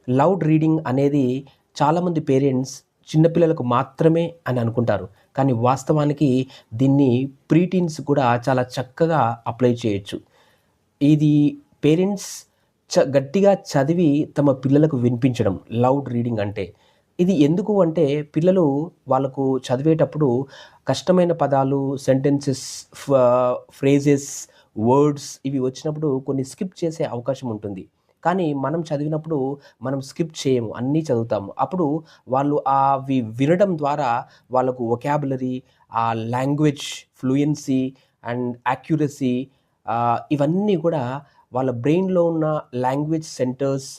Loud reading అనేది చాలామంది parents చిన్న పిల్లలకు మాత్రమే అని అనుకుంటారు. కానీ వాస్తవానికి దీన్ని ప్రీటీన్స్ కూడా చాలా చక్కగా అప్లై చేయొచ్చు. ఇది పేరెంట్స్ గట్టిగా చదివి తమ పిల్లలకు వినిపించడం లౌడ్ రీడింగ్ అంటే. ఇది ఎందుకు అంటే పిల్లలు వాళ్ళకు చదివేటప్పుడు కష్టమైన పదాలు, సెంటెన్సెస్, ఫ ఫ్రేజెస్, వర్డ్స్ ఇవి వచ్చినప్పుడు కొన్ని స్కిప్ చేసే అవకాశం ఉంటుంది. కానీ మనం చదివినప్పుడు మనం స్కిప్ చేయము. అన్నీ చదువుతాము. అప్పుడు వాళ్ళు అవి వినడం ద్వారా వాళ్ళకు వొకాబులరీ, ఆ లాంగ్వేజ్ ఫ్లూయెన్సీ అండ్ యాక్యురసీ ఇవన్నీ కూడా వాళ్ళ బ్రెయిన్‌లో ఉన్న లాంగ్వేజ్ సెంటర్స్,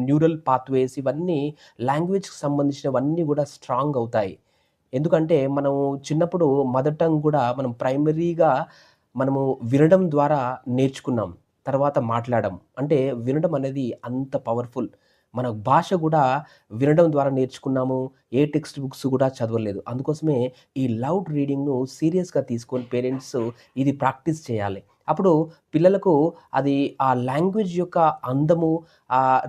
న్యూరల్ పాత్వేస్ ఇవన్నీ లాంగ్వేజ్‌కి సంబంధించినవన్నీ గూడా స్ట్రాంగ్ అవుతాయి. ఎందుకంటే మనము చిన్నప్పుడు మదర్ టంగ్ గూడా మనం ప్రైమరీగా మనము వినడం ద్వారా నేర్చుకున్నాం. తర్వాత మాట్లాడడం. అంటే వినడం అనేది అంత పవర్‌ఫుల్. మన భాష గూడా వినడం ద్వారా నేర్చుకున్నాము. ఏ టెక్స్ట్ బుక్స్ గూడా చదవలేదు. అందుకోసమే ఈ లౌడ్ రీడింగ్‌ను సీరియస్‌గా తీసుకొని పేరెంట్స్ ఇది ప్రాక్టీస్ చేయాలి. అప్పుడు పిల్లలకు అది ఆ లాంగ్వేజ్ యొక్క అందము,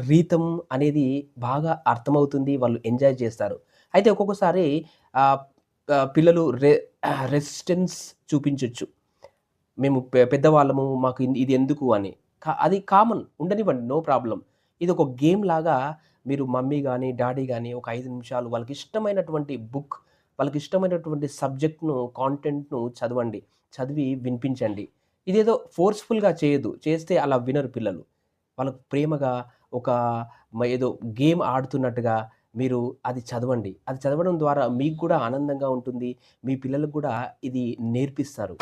రీతం అనేది బాగా అర్థమవుతుంది. వాళ్ళు ఎంజాయ్ చేస్తారు. అయితే ఒక్కొక్కసారి ఆహ్, ఆహ్, పిల్లలు రెసిస్టెన్స్ చూపించొచ్చు. మేము పెద్దవాళ్ళము మాకు ఇది ఎందుకు అని. అది కామన్ ఉండనివ్వండి. No problem. ఇదొక గేమ్ లాగా మీరు మమ్మీ గాని, డ్యాడీ గాని ఒక 5 నిమిషాలు వాళ్ళకిష్టమైనటువంటి బుక్, వాళ్ళకిష్టమైనటువంటి సబ్జెక్ట్‌ను, కాంటెంట్‌ను చదవండి. చదివి వినిపించండి. ఇదేదో ఫోర్స్‌ఫుల్‌గా చేయొద్దు. చేస్తే అలా వినరు పిల్లలు. వాళ్ళకు ప్రేమగా ఒక ఏదో గేమ్ ఆడుతున్నట్టుగా మీరు అది చదవండి. అది చదవడం ద్వారా మీకు కూడా ఆనందంగా ఉంటుంది. మీ పిల్లలకు కూడా ఇది నేర్పిస్తారు.